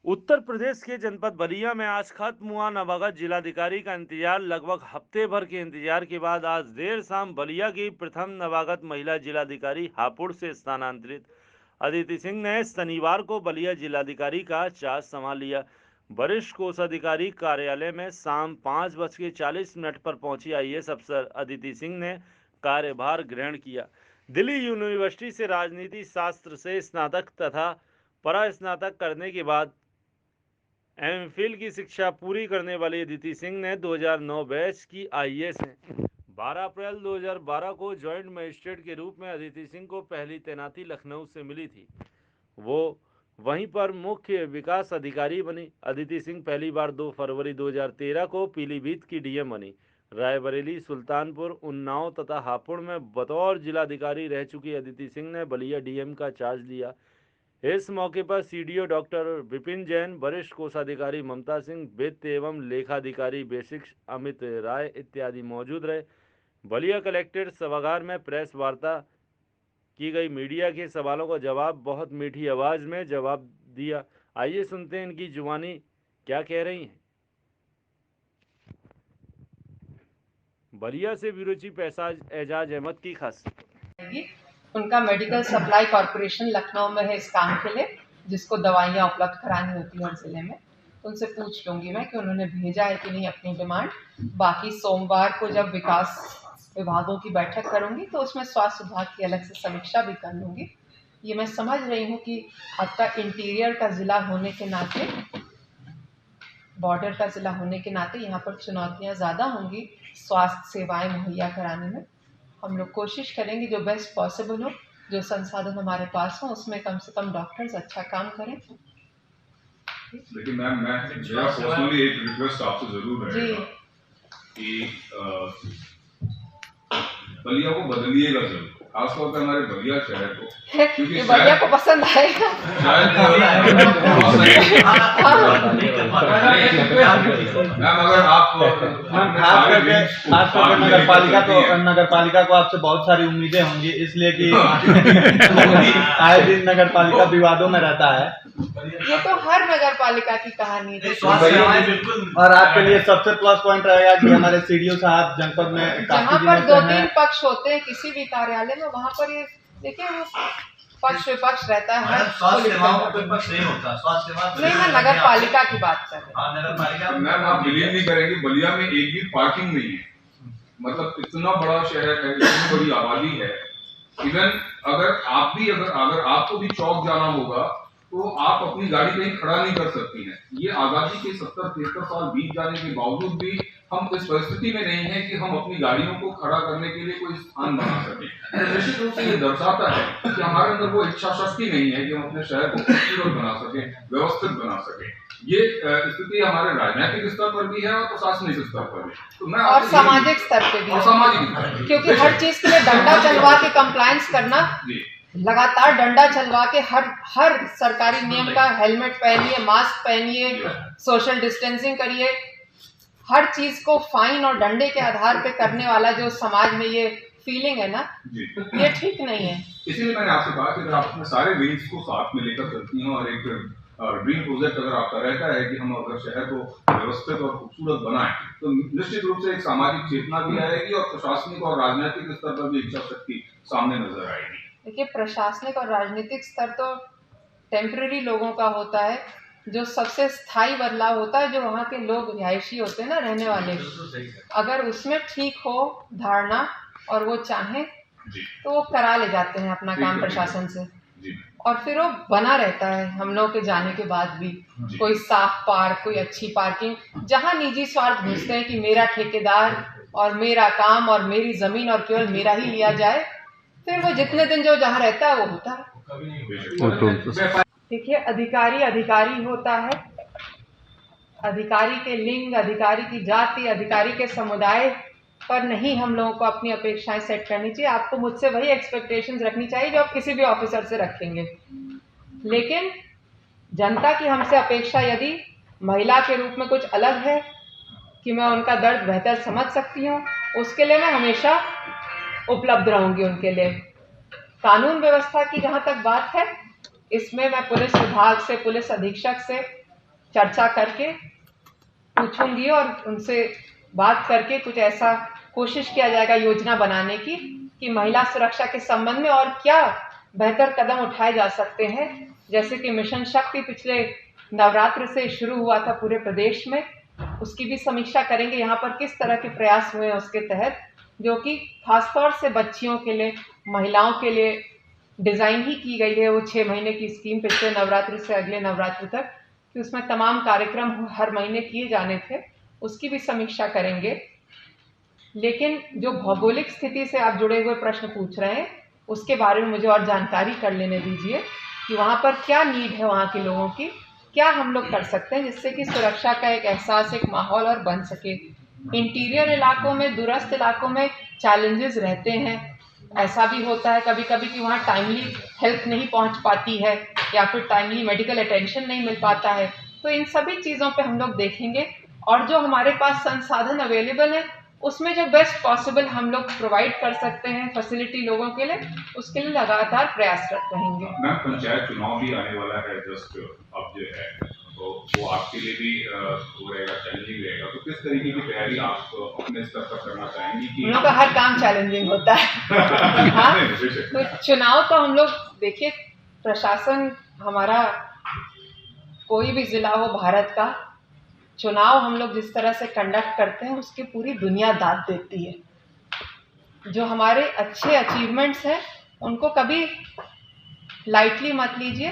उत्तर प्रदेश के जनपद बलिया में आज खत्म हुआ नवागत जिलाधिकारी का इंतजार। लगभग हफ्ते भर के इंतजार के बाद आज देर शाम बलिया की प्रथम नवागत महिला जिलाधिकारी हापुड़ से स्थानांतरित अदिति सिंह ने शनिवार को बलिया जिलाधिकारी का चार्ज संभाल लिया। वरिष्ठ कोषाधिकारी कार्यालय में शाम 5:40 पर पहुंची आईएएस अफसर अदिति सिंह ने कार्यभार ग्रहण किया। दिल्ली यूनिवर्सिटी से राजनीति शास्त्र से स्नातक तथा परास्नातक करने के बाद एमफिल की शिक्षा पूरी करने वाली अदिति सिंह ने 2009 बैच की आईएएस हैं। 12 अप्रैल 2012 को जॉइंट मजिस्ट्रेट के रूप में अदिति सिंह को पहली तैनाती लखनऊ से मिली थी। वो वहीं पर मुख्य विकास अधिकारी बनी। अदिति सिंह पहली बार 2 फरवरी 2013 को पीलीभीत की डीएम बनी। रायबरेली, सुल्तानपुर, उन्नाव तथा हापुड़ में बतौर जिलाधिकारी रह चुकी अदिति सिंह ने बलिया डीएम का चार्ज लिया। इस मौके पर सीडीओ डॉक्टर विपिन जैन, वरिष्ठ कोषाधिकारी ममता सिंह, वित्त एवं लेखाधिकारी बेसिक्स अमित राय इत्यादि मौजूद रहे। बलिया कलेक्ट्रेट सभागार में प्रेस वार्ता की गई। मीडिया के सवालों का जवाब बहुत मीठी आवाज में जवाब दिया। आइए सुनते हैं इनकी जुबानी क्या कह रही हैं। बलिया से ब्यूरो चीफ एजाज अहमद की खास उनका मेडिकल सप्लाई कॉरपोरेशन लखनऊ में है इस काम के लिए, जिसको दवाइयाँ उपलब्ध करानी होती हैं ज़िले में। तो उनसे पूछ लूँगी मैं कि उन्होंने भेजा है कि नहीं अपनी डिमांड। बाकी सोमवार को जब विकास विभागों की बैठक करूँगी तो उसमें स्वास्थ्य विभाग की अलग से समीक्षा भी कर लूँगी। ये मैं समझ रही हूँ कि आपका इंटीरियर का ज़िला होने के नाते, बॉर्डर का ज़िला होने के नाते यहाँ पर चुनौतियाँ ज़्यादा होंगी स्वास्थ्य सेवाएँ मुहैया कराने में। हम लोग कोशिश करेंगे जो बेस्ट पॉसिबल हो, जो संसाधन हमारे पास हो उसमें कम से कम डॉक्टर्स अच्छा काम करें। लेकिन मैम मैं मेरा पर्सनली एक रिक्वेस्ट आपसे जरूर रहेगा कि बलिया को बदलिएगा जरूर, खासतौर पे हमारे बलिया शहर को, क्योंकि बलिया को पसंद आएगा। मैम अगर आप खास करके नगर पालिका को आपसे बहुत सारी उम्मीदें होंगी, इसलिए कि आए दिन नगर पालिका विवादों में रहता है। ये तो हर नगर पालिका की कहानी है। और आपके लिए सबसे प्लस पॉइंट रहेगा कि हमारे सीडीओ साहब जनपद में जहाँ पर 2-3 पक्ष होते हैं किसी भी कार्यालय में, वहाँ पर ये देखिए वो पक्ष विपक्ष रहता है। स्वास्थ्य सेवाओं में कोई पक्ष नहीं होता। स्वास्थ्य सेवा नहीं, मैं नगर पालिका की बात कर रही हूँ। नगर पालिका मैम आप बिलीव नहीं करेंगे, बलिया में एक भी पार्किंग नहीं है। मतलब इतना बड़ा शहर है, इतनी बड़ी आबादी है। इवन अगर आपको भी चौक जाना होगा तो आप अपनी गाड़ी कहीं खड़ा नहीं कर सकती हैं। ये आजादी के 70-73 साल बीत जाने के बावजूद भी हम इस परिस्थिति में नहीं है कि हम अपनी गाड़ियों को खड़ा करने के लिए कोई स्थान बना सके। निश्चित रूप से ये दर्शाता है कि हमारे अंदर वो इच्छा शक्ति नहीं है कि हम अपने शहर को खूबसूरत बना सके, व्यवस्थित बना सके। ये स्थिति हमारे राजनीतिक स्तर पर भी है और प्रशासनिक स्तर पर भी। तो मैं और सामाजिक स्तर पे भी, और सामाजिक स्तर पर, क्योंकि हर चीज के लिए डंडा चलवा के कंप्लायंस करना, लगातार डंडा चलवा के हर सरकारी नियम का हेलमेट पहनिए, मास्क पहनिए, सोशल डिस्टेंसिंग करिए, हर चीज को फाइन और डंडे के आधार पे करने वाला जो समाज में ये फीलिंग है ना, ये ठीक नहीं है। इसीलिए मैंने आपसे कहा कि अगर आप अपने सारे विंग्स को साथ में लेकर चलती हैं और एक ड्रीम प्रोजेक्ट अगर आपका रहता है कि हम अगर शहर को व्यवस्थित और खूबसूरत बनाएं, तो निश्चित रूप से एक सामाजिक चेतना भी आएगी और प्रशासनिक और राजनीतिक स्तर पर भी इच्छा शक्ति सामने नजर आएगी। देखिए, प्रशासनिक और राजनीतिक स्तर तो टेम्पररी लोगों का होता है, जो सबसे स्थायी बदलाव होता है जो वहाँ के लोग रिहायशी होते हैं ना, रहने वाले, अगर उसमें ठीक हो धारणा और वो चाहें तो वो करा ले जाते हैं अपना काम प्रशासन से, और फिर वो बना रहता है हम लोग के जाने के बाद भी। कोई साफ पार्क, कोई अच्छी पार्किंग, जहाँ निजी स्वार्थ घुसते हैं कि मेरा ठेकेदार और मेरा काम और मेरी जमीन और केवल मेरा ही लिया जाए, फिर वो जितने दिन जो जहाँ रहता है वो होता है। देखिए, अधिकारी होता है। अधिकारी के लिंग, अधिकारी की जाति, अधिकारी के समुदाय पर नहीं हम लोगों को अपनी अपेक्षाएं सेट करनी चाहिए। आपको मुझसे वही एक्सपेक्टेशंस रखनी चाहिए जो आप किसी भी ऑफिसर से रखेंगे। लेकिन जनता की हमसे अपेक्षा यदि महिला के रूप में कुछ अलग है कि मैं उनका दर्द बेहतर समझ सकती हूँ, उसके लिए मैं हमेशा उपलब्ध रहूंगी उनके लिए। कानून व्यवस्था की जहाँ तक बात है, इसमें मैं पुलिस विभाग से, पुलिस अधीक्षक से चर्चा करके पूछूंगी और उनसे बात करके कुछ ऐसा कोशिश किया जाएगा योजना बनाने की कि महिला सुरक्षा के संबंध में और क्या बेहतर कदम उठाए जा सकते हैं। जैसे कि मिशन शक्ति पिछले नवरात्र से शुरू हुआ था पूरे प्रदेश में, उसकी भी समीक्षा करेंगे। यहाँ पर किस तरह के प्रयास हुए हैं उसके तहत, जो कि खासतौर से बच्चियों के लिए, महिलाओं के लिए डिज़ाइन ही की गई है। वो 6 महीने की स्कीम पिछले नवरात्र से अगले नवरात्र तक, कि उसमें तमाम कार्यक्रम हर महीने किए जाने थे, उसकी भी समीक्षा करेंगे। लेकिन जो भौगोलिक स्थिति से आप जुड़े हुए प्रश्न पूछ रहे हैं, उसके बारे में मुझे और जानकारी कर लेने दीजिए कि वहाँ पर क्या नीड है वहाँ के लोगों की, क्या हम लोग कर सकते हैं जिससे कि सुरक्षा का एक एहसास, एक माहौल और बन सके। इंटीरियर इलाकों में, दूरस्थ इलाकों में चैलेंजेस रहते हैं। ऐसा भी होता है कभी कभी कि वहाँ टाइमली हेल्प नहीं पहुँच पाती है या फिर टाइमली मेडिकल अटेंशन नहीं मिल पाता है। तो इन सभी चीज़ों पे हम लोग देखेंगे और जो हमारे पास संसाधन अवेलेबल है उसमें जो बेस्ट पॉसिबल हम लोग प्रोवाइड कर सकते हैं फैसिलिटी लोगों के लिए, उसके लिए लगातार प्रयासरत रहेंगे। मैम, पंचायत चुनाव भी आने वाला है जस्ट अब जो है, तो वो आपके लिए भी वो रहेगा, चैलेंजिंग रहेगा। तो किस तरीके की तैयारी आप अपने स्तर पर करना चाहेंगी? कि हम लोग का हर काम चैलेंजिंग होता है। हाँ, तो चुनाव तो हम लोग देखिए, प्रशासन हमारा कोई भी जिला हो भारत का, चुनाव हम लोग जिस तरह से कंडक्ट करते हैं उसकी पूरी दुनिया दाद देती है। जो हमारे अच्छे अचीवमेंट्स हैं उनको कभी लाइटली मत लीजिए।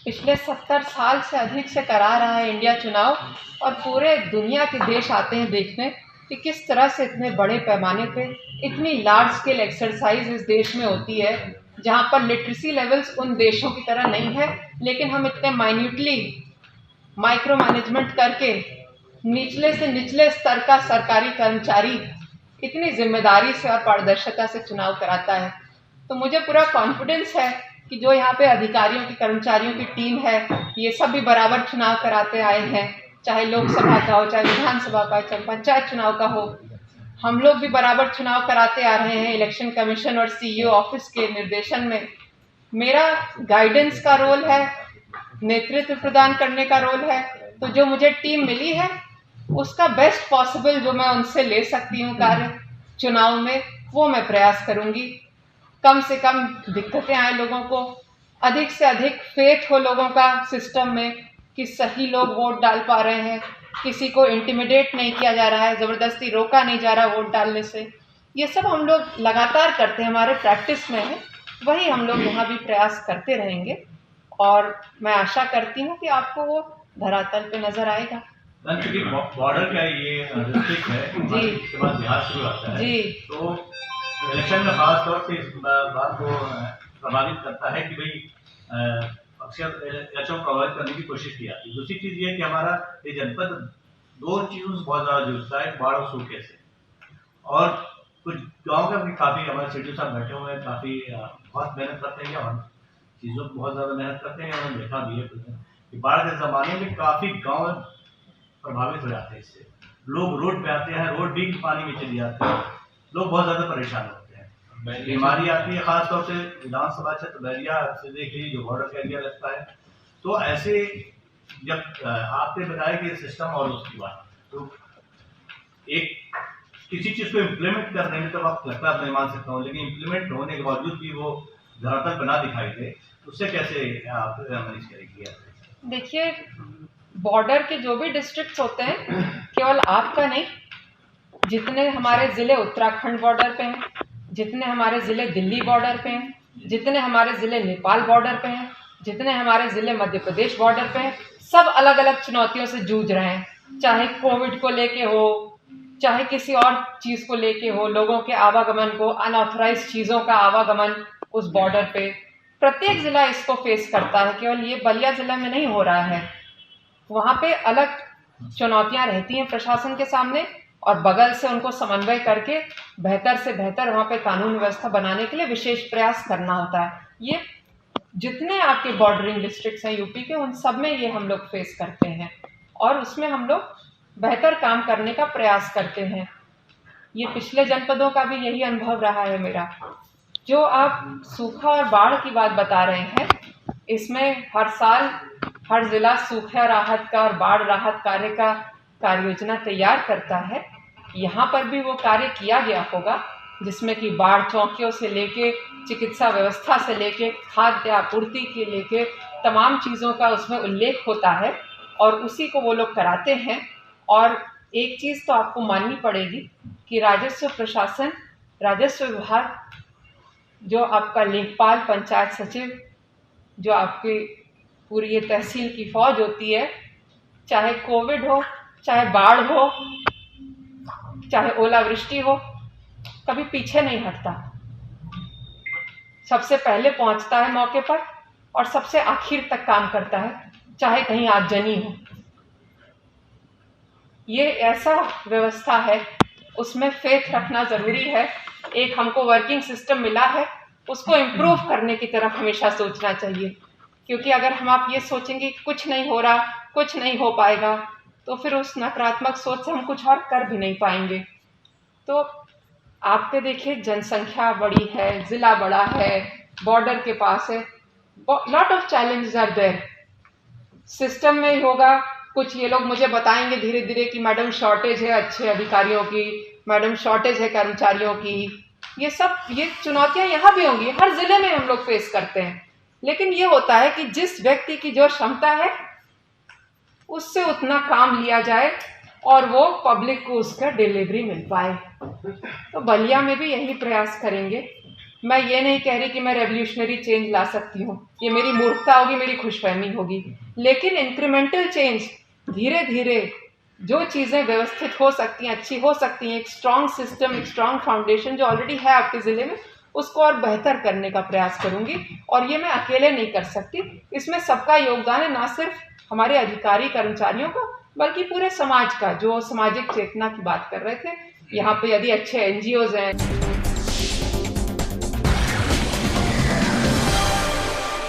पिछले 70 साल से अधिक से करा रहा है इंडिया चुनाव, और पूरे दुनिया के देश आते हैं देखने कि किस तरह से इतने बड़े पैमाने पे इतनी लार्ज स्केल एक्सरसाइज इस देश में होती है, जहाँ पर लिटरेसी लेवल्स उन देशों की तरह नहीं है, लेकिन हम इतने माइन्यूटली माइक्रो मैनेजमेंट करके निचले से निचले स्तर का सरकारी कर्मचारी इतनी जिम्मेदारी से और पारदर्शिता से चुनाव कराता है। तो मुझे पूरा कॉन्फिडेंस है कि जो यहाँ पे अधिकारियों की, कर्मचारियों की टीम है, ये सब भी बराबर चुनाव कराते आए हैं, चाहे लोकसभा का हो, चाहे विधानसभा का, चाहे पंचायत चुनाव का हो। हम लोग भी बराबर चुनाव कराते आ रहे हैं। इलेक्शन कमीशन और सीईओ ऑफिस के निर्देशन में मेरा गाइडेंस का रोल है, नेतृत्व प्रदान करने का रोल है। तो जो मुझे टीम मिली है उसका बेस्ट पॉसिबल जो मैं उनसे ले सकती हूँ कार्य चुनाव में, वो मैं प्रयास करूँगी। कम से कम दिक्कतें आए लोगों को, अधिक से अधिक फेथ हो लोगों का सिस्टम में कि सही लोग वोट डाल पा रहे हैं, किसी को इंटिमिडेट नहीं किया जा रहा है, ज़बरदस्ती रोका नहीं जा रहा वोट डालने से। ये सब हम लोग लगातार करते हैं, हमारे प्रैक्टिस में है, वही हम लोग यहाँ भी प्रयास करते रहेंगे और मैं आशा करती हूँ कि आपको वो धरातल पे नजर आएगा। क्योंकि बॉर्डर का ये डिस्ट्रिक्ट है जी, उसके बाद बिहार शुरू होता है जी, तो इलेक्शन में खास तौर से इस बात को प्रभावित करता है कि भाई अक्सर इलेक्शन को प्रभावित करने की कोशिश की जाती है। दूसरी चीज़ ये है कि हमारा ये जनपद 2 चीज़ों से बहुत ज़्यादा जुड़ता है, बाढ़ और सूखे से। और कुछ गाँव का भी काफ़ी, हमारे सीडीओ साहब बैठे हुए हैं, काफ़ी बहुत मेहनत करते हैं और चीज़ों को बहुत ज़्यादा मेहनत करते हैं। उन्होंने देखा भी है कि बाढ़ के ज़माने में काफ़ी गाँव प्रभावित हो जाते हैं इससे। लोग रोड पे आते हैं, रोड भी पानी में चली जाते हैं, लोग बहुत ज़्यादा परेशान होते हैं। बीमारी आती है, खासतौर से विधानसभा क्षेत्र बैरिया से देख लीजिए, जो बॉर्डर का एरिया लगता है। तो ऐसे जब आपने बताया कि सिस्टम और उसकी बात, तो एक किसी चीज़ को इम्प्लीमेंट करने में तो वक्त लगता है, मैं मान सकता हूँ, लेकिन इम्प्लीमेंट होने के बावजूद भी वो धरातल पर ना दिखाई दे, उससे कैसे आप मैनेज करेंगे? देखिए, बॉर्डर के जो भी डिस्ट्रिक्ट्स होते हैं, केवल आपका नहीं, जितने हमारे ज़िले उत्तराखंड बॉर्डर पे हैं, जितने हमारे ज़िले दिल्ली बॉर्डर पे हैं, जितने हमारे ज़िले नेपाल बॉर्डर पे हैं, जितने हमारे ज़िले मध्य प्रदेश बॉर्डर पे हैं, सब अलग अलग चुनौतियों से जूझ रहे हैं। चाहे कोविड को लेके हो, चाहे किसी और चीज़ को लेके हो, लोगों के आवागमन को, अनऑथराइज चीज़ों का आवागमन उस बॉर्डर पे, प्रत्येक ज़िला इसको फेस करता है। केवल ये बलिया ज़िला में नहीं हो रहा है, वहाँ पे अलग चुनौतियाँ रहती हैं प्रशासन के सामने, और बगल से उनको समन्वय करके बेहतर से बेहतर वहाँ पे कानून व्यवस्था बनाने के लिए विशेष प्रयास करना होता है। ये जितने आपके बॉर्डरिंग डिस्ट्रिक्ट्स हैं यूपी के, उन सब में ये हम लोग फेस करते हैं और उसमें हम लोग बेहतर काम करने का प्रयास करते हैं। ये पिछले जनपदों का भी यही अनुभव रहा है मेरा। जो आप सूखा और बाढ़ की बात बता रहे हैं, इसमें हर साल हर जिला सूखा राहत का और बाढ़ राहत कार्य का कार्य योजना तैयार करता है। यहाँ पर भी वो कार्य किया गया होगा, जिसमें कि बाढ़ चौकियों से लेके चिकित्सा व्यवस्था से लेके खाद्य आपूर्ति के लेके तमाम चीज़ों का उसमें उल्लेख होता है और उसी को वो लोग कराते हैं। और एक चीज़ तो आपको माननी पड़ेगी कि राजस्व प्रशासन, राजस्व विभाग, जो आपका लेखपाल, पंचायत सचिव, जो आपकी पूरी ये तहसील की फौज होती है, चाहे कोविड हो, चाहे बाढ़ हो, चाहे ओलावृष्टि हो, कभी पीछे नहीं हटता। सबसे पहले पहुंचता है मौके पर और सबसे आखिर तक काम करता है, चाहे कहीं आगजनी हो। ये ऐसा व्यवस्था है, उसमें फेथ रखना ज़रूरी है। एक हमको वर्किंग सिस्टम मिला है, उसको इम्प्रूव करने की तरफ हमेशा सोचना चाहिए, क्योंकि अगर हम आप ये सोचेंगे कि कुछ नहीं हो रहा, कुछ नहीं हो पाएगा, तो फिर उस नकारात्मक सोच से हम कुछ और कर भी नहीं पाएंगे। तो आपके देखिए जनसंख्या बड़ी है, ज़िला बड़ा है, बॉर्डर के पास है, lot of challenges are there. System में ही होगा, कुछ ये लोग मुझे बताएंगे धीरे धीरे कि मैडम शॉर्टेज है अच्छे अधिकारियों की, मैडम शॉर्टेज है कर्मचारियों की। ये चुनौतियां यहाँ भी होंगी, हर जिले में हम लोग फेस करते हैं। लेकिन ये होता है कि जिस व्यक्ति की जो क्षमता है उससे उतना काम लिया जाए और वो पब्लिक को उसका डिलीवरी मिल पाए। तो बलिया में भी यही प्रयास करेंगे। मैं ये नहीं कह रही कि मैं रेवोल्यूशनरी चेंज ला सकती हूँ, ये मेरी मूर्खता होगी, मेरी खुशफहमी होगी। लेकिन इंक्रीमेंटल चेंज, धीरे धीरे जो चीज़ें व्यवस्थित हो सकती हैं, अच्छी हो सकती हैं, एक स्ट्रॉन्ग सिस्टम, एक स्ट्रॉन्ग फाउंडेशन जो ऑलरेडी है आपके ज़िले में, उसको और बेहतर करने का प्रयास करूँगी। और ये मैं अकेले नहीं कर सकती, इसमें सबका योगदान है, ना सिर्फ हमारे अधिकारी कर्मचारियों का, बल्कि पूरे समाज का, जो सामाजिक चेतना की बात कर रहे थे। यहाँ पे यदि अच्छे NGOs हैं,